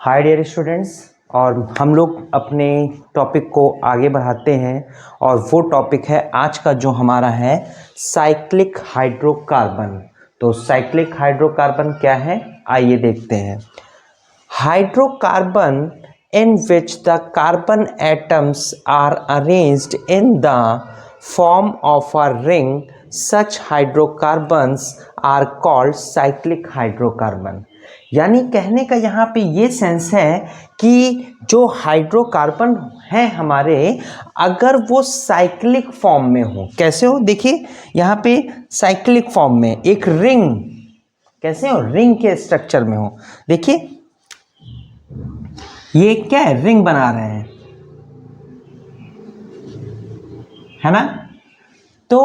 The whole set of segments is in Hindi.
Hi dear students. और हम लोग अपने टॉपिक को आगे बढ़ाते हैं और वो टॉपिक है आज का जो हमारा है साइक्लिक हाइड्रोकार्बन। तो साइक्लिक हाइड्रोकार्बन क्या है आइए देखते हैं। Hydrocarbon in which the carbon atoms are arranged in the form of a ring, such hydrocarbons are called cyclic hydrocarbon। यानी कहने का यहाँ पे ये सेंस है कि जो हाइड्रोकार्बन है हमारे, अगर वो साइक्लिक फॉर्म में हो, कैसे हो देखिए यहाँ पे साइक्लिक फॉर्म में एक रिंग, कैसे हो रिंग के स्ट्रक्चर में हो। देखिए ये क्या है, रिंग बना रहे हैं, है ना। तो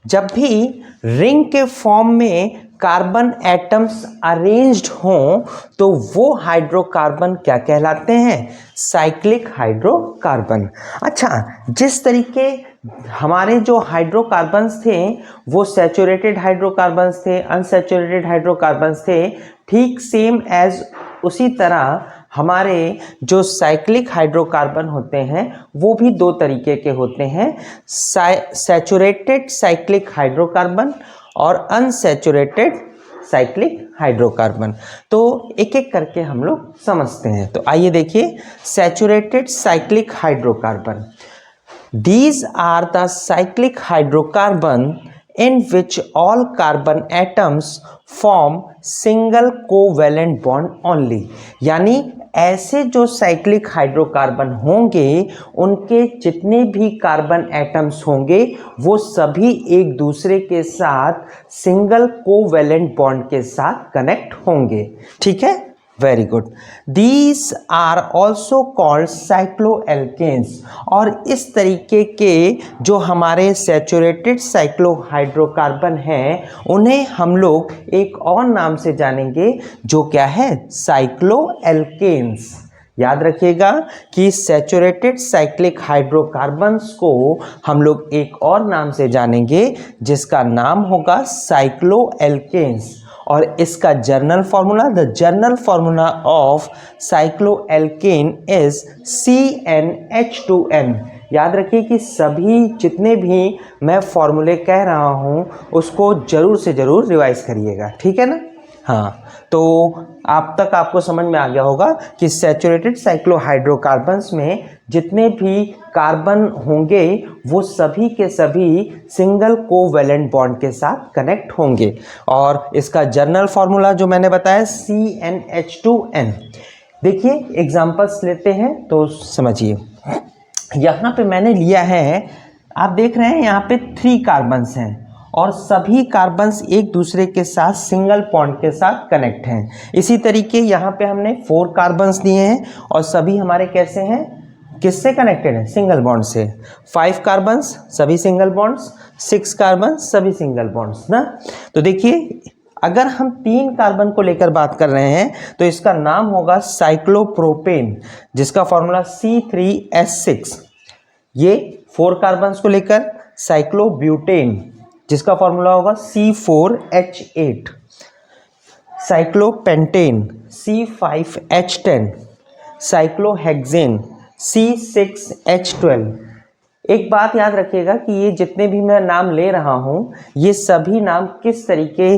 जब भी रिंग के फॉर्म में कार्बन एटम्स अरेंज्ड हों तो वो हाइड्रोकार्बन क्या कहलाते हैं, साइक्लिक हाइड्रोकार्बन। अच्छा, जिस तरीके हमारे जो हाइड्रोकार्बन्स थे वो सैचुरेटेड हाइड्रोकार्बन्स थे, अनसैचुरेटेड हाइड्रोकार्बन्स थे, ठीक सेम एज उसी तरह हमारे जो साइक्लिक हाइड्रोकार्बन होते हैं वो भी दो तरीके के होते हैं, सैचुरेटेड साइक्लिक हाइड्रोकार्बन और अनसैचुरेटेड साइक्लिक हाइड्रोकार्बन। तो एक एक करके हम लोग समझते हैं। तो आइए देखिए, saturated cyclic hydrocarbon, these are the cyclic hydrocarbon in which all carbon atoms form single covalent bond only। यानी ऐसे जो साइक्लिक हाइड्रोकार्बन होंगे उनके जितने भी कार्बन एटम्स होंगे वो सभी एक दूसरे के साथ सिंगल कोवैलेंट बॉन्ड के साथ कनेक्ट होंगे। ठीक है, very good. These are also called cycloalkanes. और इस तरीके के जो हमारे सैचुरेटेड साइक्लोहाइड्रोकार्बन हैं उन्हें हम लोग एक और नाम से जानेंगे जो क्या है, साइक्लोएल्केन्स। याद रखिएगा कि सैचुरेटेड साइक्लिक हाइड्रोकार्बन्स को हम लोग एक और नाम से जानेंगे जिसका नाम होगा साइक्लोएल्केन्स। और इसका journal formula, the journal formula of cycloalkane is CnH2n। याद रखिए कि सभी जितने भी मैं फॉर्मूले कह रहा हूँ उसको जरूर से जरूर रिवाइज करिएगा, ठीक है ना। हाँ, तो आप तक आपको समझ में आ गया होगा कि सैचुरेटेड साइक्लोहाइड्रोकार्बन्स में जितने भी कार्बन होंगे वो सभी के सभी सिंगल कोवैलेंट बॉन्ड के साथ कनेक्ट होंगे। और इसका जर्नल फार्मूला जो मैंने बताया CnH2n। देखिए एग्जांपल्स लेते हैं तो समझिए। यहाँ पे मैंने लिया है, आप देख रहे हैं यहाँ पे 3 कार्बन्स हैं और सभी कार्बन्स एक दूसरे के साथ सिंगल बॉन्ड के साथ कनेक्ट हैं। इसी तरीके यहाँ पे हमने 4 कार्बन्स दिए हैं और सभी हमारे कैसे हैं, किससे कनेक्टेड है, सिंगल बॉन्ड से। 5 कार्बन्स सभी सिंगल बॉन्ड्स, 6 कार्बन सभी सिंगल बॉन्ड्स ना। तो देखिए अगर हम 3 कार्बन को लेकर बात कर रहे हैं तो इसका नाम होगा साइक्लोप्रोपेन जिसका फॉर्मूला C3H6। ये 4 कार्बन्स को लेकर साइक्लोब्यूटेन जिसका फॉर्मूला होगा C4H8, cyclopentane C5H10, cyclohexane C6H12। एक बात याद रखिएगा कि ये जितने भी मैं नाम ले रहा हूँ ये सभी नाम किस तरीके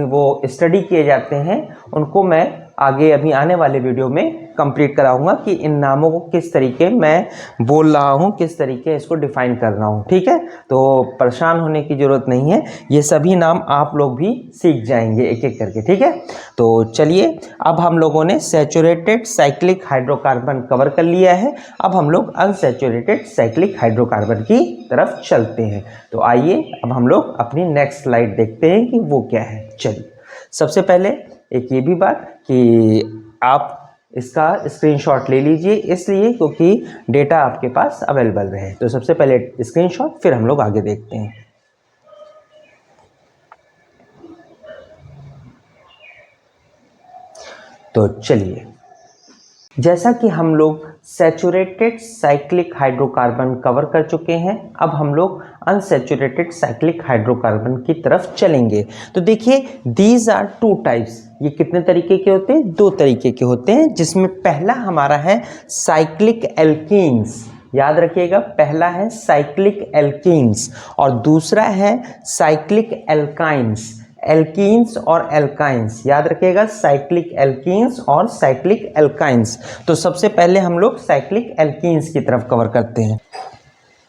वो स्टडी किए जाते हैं उनको मैं आगे अभी आने वाले वीडियो में कंप्लीट कराऊंगा कि इन नामों को किस तरीके मैं बोल रहा हूँ, किस तरीके इसको डिफाइन कर रहा हूँ। ठीक है, तो परेशान होने की ज़रूरत नहीं है, ये सभी नाम आप लोग भी सीख जाएंगे एक एक करके। ठीक है, तो चलिए अब हम लोगों ने सैचुरेटेड साइक्लिक हाइड्रोकार्बन कवर कर लिया है, अब हम लोग अनसैचुरेटेड साइक्लिक हाइड्रोकार्बन की तरफ चलते हैं। तो आइए अब हम लोग अपनी नेक्स्ट स्लाइड देखते हैं कि वो क्या है। चलिए सबसे पहले एक ये भी बात कि आप इसका स्क्रीनशॉट ले लीजिए, इसलिए क्योंकि डेटा आपके पास अवेलेबल रहे। तो सबसे पहले स्क्रीनशॉट, फिर हम लोग आगे देखते हैं। तो चलिए जैसा कि हम लोग सैचुरेटेड साइक्लिक हाइड्रोकार्बन कवर कर चुके हैं, अब हम लोग अनसैचुरेटेड साइक्लिक हाइड्रोकार्बन की तरफ चलेंगे। तो देखिए, दीज आर टू टाइप्स। ये कितने तरीके के होते हैं? दो तरीके के होते हैं, जिसमें पहला हमारा है साइक्लिक एल्कीन्स। याद रखिएगा, पहला है साइक्लिक एल्कीन्स और दूसरा है साइक्लिक एल्काइंस। एल्कीन्स और एल्काइंस याद रखिएगा, साइक्लिक एल्कीन्स और साइक्लिक एल्काइंस। तो सबसे पहले हम लोग साइक्लिक एल्कीन्स की तरफ कवर करते हैं।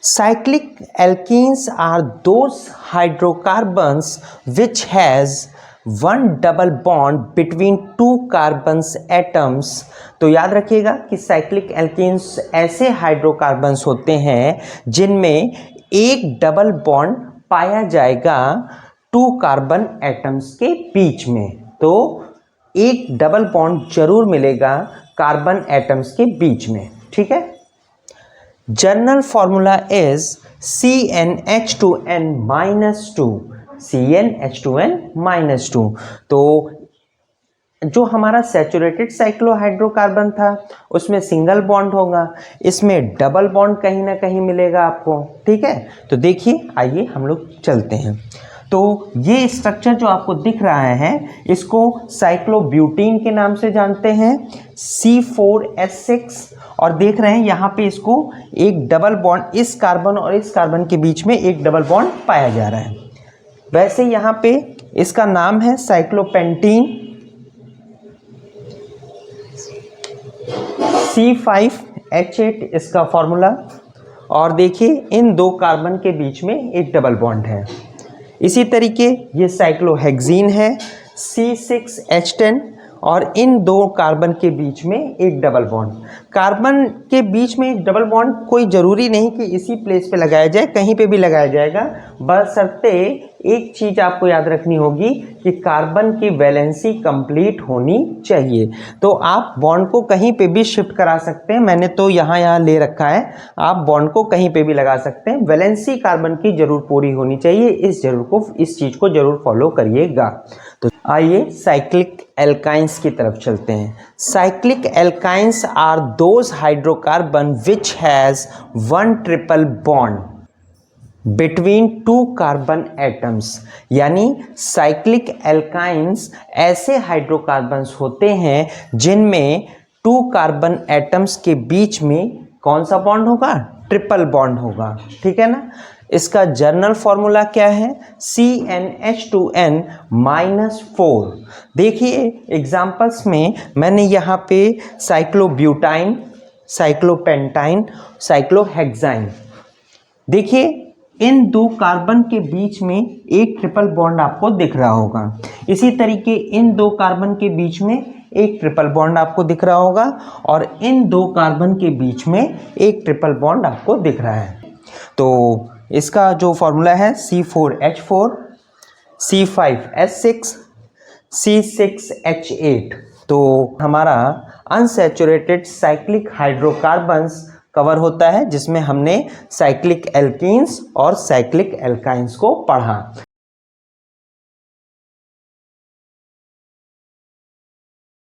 Cyclic alkenes are those hydrocarbons which has one double bond between two carbons atoms. तो याद रखिएगा कि साइक्लिक एल्कीन्स ऐसे हाइड्रोकार्बन्स होते हैं जिनमें एक डबल बॉन्ड पाया जाएगा टू कार्बन एटम्स के बीच में। तो एक डबल बॉन्ड जरूर मिलेगा कार्बन एटम्स के बीच में, ठीक है। General formula is CnH2n-2, CnH2n-2। तो जो हमारा सैचुरेटेड साइक्लोहाइड्रोकार्बन था उसमें सिंगल बॉन्ड होगा, इसमें डबल बॉन्ड कहीं ना कहीं मिलेगा आपको, ठीक है। तो देखिए, आइए हम लोग चलते हैं। तो ये स्ट्रक्चर जो आपको दिख रहा है इसको साइक्लोब्यूटीन के नाम से जानते हैं, C4H6। और देख रहे हैं यहाँ पे इसको एक डबल बॉन्ड, इस कार्बन और इस कार्बन के बीच में एक डबल बॉन्ड पाया जा रहा है। वैसे यहाँ पे इसका नाम है साइक्लोपेंटीन, C5H8 इसका फॉर्मूला। और देखिए, इन दो कार्बन के बीच में एक डबल बॉन्ड है। इसी तरीके ये साइक्लोहेक्सीन है, C6H10, और इन दो कार्बन के बीच में एक डबल बॉन्ड। कार्बन के बीच में एक डबल बॉन्ड कोई ज़रूरी नहीं कि इसी प्लेस पे लगाया जाए, कहीं पे भी लगाया जाएगा, बशर्ते एक चीज़ आपको याद रखनी होगी कि कार्बन की वैलेंसी कंप्लीट होनी चाहिए। तो आप बॉन्ड को कहीं पे भी शिफ्ट करा सकते हैं, मैंने तो यहाँ ले रखा है, आप बॉन्ड को कहीं पे भी लगा सकते हैं। वैलेंसी कार्बन की जरूर पूरी होनी चाहिए, इस चीज़ को जरूर फॉलो करिएगा। तो आइए साइक्लिक एल्काइंस की तरफ चलते हैं। Cyclic alkynes are those hydrocarbon which has one triple bond between two carbon atoms. यानी साइक्लिक एल्काइंस ऐसे हाइड्रोकार्बन्स होते हैं जिनमें टू कार्बन एटम्स के बीच में कौन सा बॉन्ड होगा? ट्रिपल बॉन्ड होगा, ठीक है ना। इसका जनरल फॉर्मूला क्या है? CnH2n-4। देखिए एग्जाम्पल्स में मैंने यहाँ पे साइक्लोब्यूटाइन, साइक्लोपेंटाइन, साइक्लोहेक्साइन, देखिए इन दो कार्बन के बीच में एक ट्रिपल बॉन्ड आपको दिख रहा होगा। इसी तरीके इन दो कार्बन के बीच में एक ट्रिपल बॉन्ड आपको दिख रहा होगा और इन दो कार्बन के बीच में एक ट्रिपल बॉन्ड आपको दिख रहा है। तो इसका जो फॉर्मूला है C4H4, C5H6, C6H8। तो हमारा अनसैचुरेटेड साइक्लिक हाइड्रोकार्बन्स कवर होता है, जिसमें हमने साइक्लिक एल्कीन्स और साइक्लिक एल्काइंस को पढ़ा।